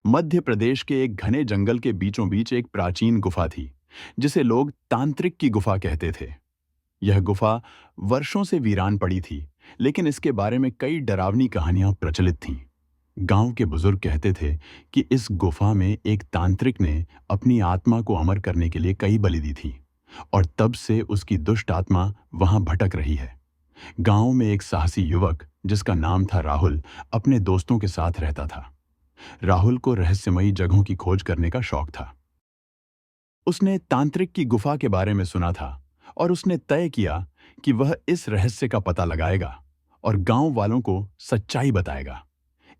मध्य प्रदेश के एक घने जंगल के बीचों बीच एक प्राचीन गुफा थी, जिसे लोग तांत्रिक की गुफा कहते थे। यह गुफा वर्षों से वीरान पड़ी थी, लेकिन इसके बारे में कई डरावनी कहानियां प्रचलित थीं। गांव के बुजुर्ग कहते थे कि इस गुफा में एक तांत्रिक ने अपनी आत्मा को अमर करने के लिए कई बलि दी थी, और तब से उसकी दुष्ट आत्मा वहां भटक रही है। गांव में एक साहसी युवक, जिसका नाम था राहुल, अपने दोस्तों के साथ रहता था। राहुल को रहस्यमयी जगहों की खोज करने का शौक था। उसने तांत्रिक की गुफा के बारे में सुना था, और उसने तय किया कि वह इस रहस्य का पता लगाएगा और गांव वालों को सच्चाई बताएगा।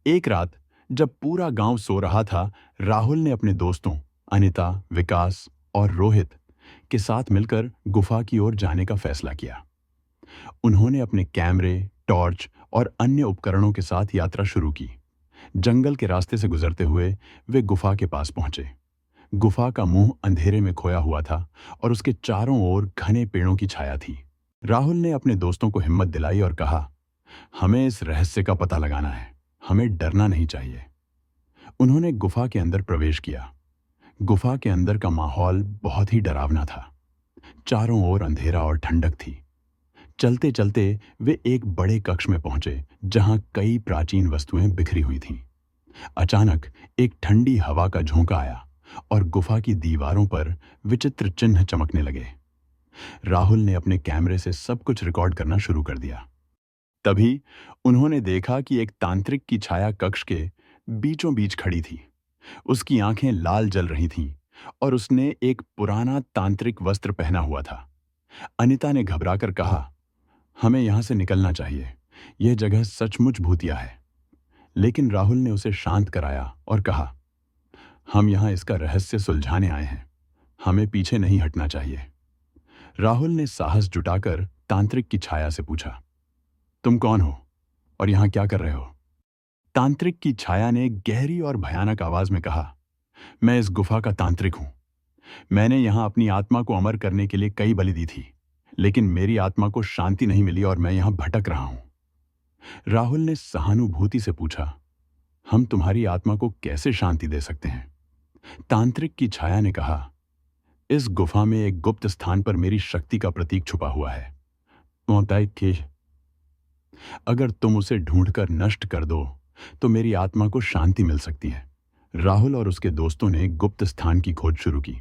एक रात, जब पूरा गांव सो रहा था, राहुल ने अपने दोस्तों अनिता, विकास और रोहित के साथ मिलकर गुफा की ओर जाने का फैसला किया। उन्होंने अपने कैमरे, टॉर्च और अन्य उपकरणों के साथ यात्रा शुरू की। जंगल के रास्ते से गुजरते हुए वे गुफा के पास पहुंचे। गुफा का मुंह अंधेरे में खोया हुआ था, और उसके चारों ओर घने पेड़ों की छाया थी। राहुल ने अपने दोस्तों को हिम्मत दिलाई और कहा, हमें इस रहस्य का पता लगाना है, हमें डरना नहीं चाहिए। उन्होंने गुफा के अंदर प्रवेश किया। गुफा के अंदर का माहौल बहुत ही डरावना था। चारों ओर अंधेरा और ठंडक थी। चलते चलते वे एक बड़े कक्ष में पहुंचे, जहां कई प्राचीन वस्तुएं बिखरी हुई थीं। अचानक एक ठंडी हवा का झोंका आया, और गुफा की दीवारों पर विचित्र चिन्ह चमकने लगे। राहुल ने अपने कैमरे से सब कुछ रिकॉर्ड करना शुरू कर दिया। तभी उन्होंने देखा कि एक तांत्रिक की छाया कक्ष के बीचों बीच खड़ी थी। उसकी आंखें लाल जल रही थीं, और उसने एक पुराना तांत्रिक वस्त्र पहना हुआ था। अनिता ने घबराकर कहा, हमें यहां से निकलना चाहिए, यह जगह सचमुच भूतिया है। लेकिन राहुल ने उसे शांत कराया और कहा, हम यहां इसका रहस्य सुलझाने आए हैं, हमें पीछे नहीं हटना चाहिए। राहुल ने साहस जुटाकर तांत्रिक की छाया से पूछा, तुम कौन हो और यहां क्या कर रहे हो? तांत्रिक की छाया ने गहरी और भयानक आवाज में कहा, मैं इस गुफा का तांत्रिक हूं। मैंने यहां अपनी आत्मा को अमर करने के लिए कई बलि दी थी, लेकिन मेरी आत्मा को शांति नहीं मिली और मैं यहां भटक रहा हूं। राहुल ने सहानुभूति से पूछा, हम तुम्हारी आत्मा को कैसे शांति दे सकते हैं? तांत्रिक की छाया ने कहा, इस गुफा में एक गुप्त स्थान पर मेरी शक्ति का प्रतीक छुपा हुआ है। मोहताई के अगर तुम उसे ढूंढकर नष्ट कर दो, तो मेरी आत्मा को शांति मिल सकती है। राहुल और उसके दोस्तों ने गुप्त स्थान की खोज शुरू की।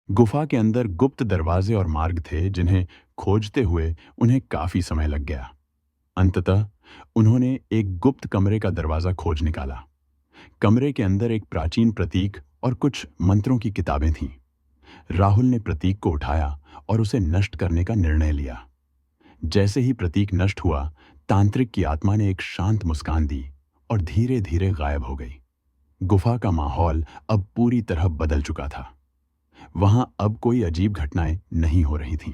गुफा के अंदर गुप्त दरवाजे और मार्ग थे, जिन्हें खोजते हुए उन्हें काफी समय लग गया। अंततः उन्होंने एक गुप्त कमरे का दरवाजा खोज निकाला। कमरे के अंदर एक प्राचीन प्रतीक और कुछ मंत्रों की किताबें थीं। राहुल ने प्रतीक को उठाया और उसे नष्ट करने का निर्णय लिया। जैसे ही प्रतीक नष्ट हुआ, तांत्रिक की आत्मा ने एक शांत मुस्कान दी और धीरे धीरे गायब हो गई। गुफा का माहौल अब पूरी तरह बदल चुका था। वहां अब कोई अजीब घटनाएं नहीं हो रही थीं।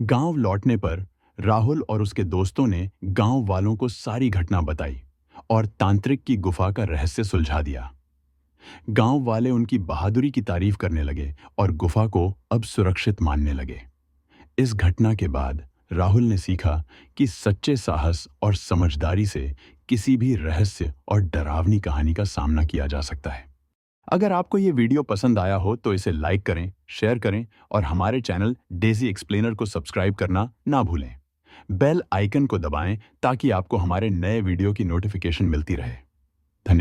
गांव लौटने पर राहुल और उसके दोस्तों ने गांव वालों को सारी घटना बताई और तांत्रिक की गुफा का रहस्य सुलझा दिया। गांव वाले उनकी बहादुरी की तारीफ करने लगे और गुफा को अब सुरक्षित मानने लगे। इस घटना के बाद राहुल ने सीखा कि सच्चे साहस और समझदारी से किसी भी रहस्य और डरावनी कहानी का सामना किया जा सकता है। अगर आपको ये वीडियो पसंद आया हो तो इसे लाइक करें, शेयर करें और हमारे चैनल डेजी एक्सप्लेनर को सब्सक्राइब करना ना भूलें। बेल आइकन को दबाएं ताकि आपको हमारे नए वीडियो की नोटिफिकेशन मिलती रहे। धन्यवाद।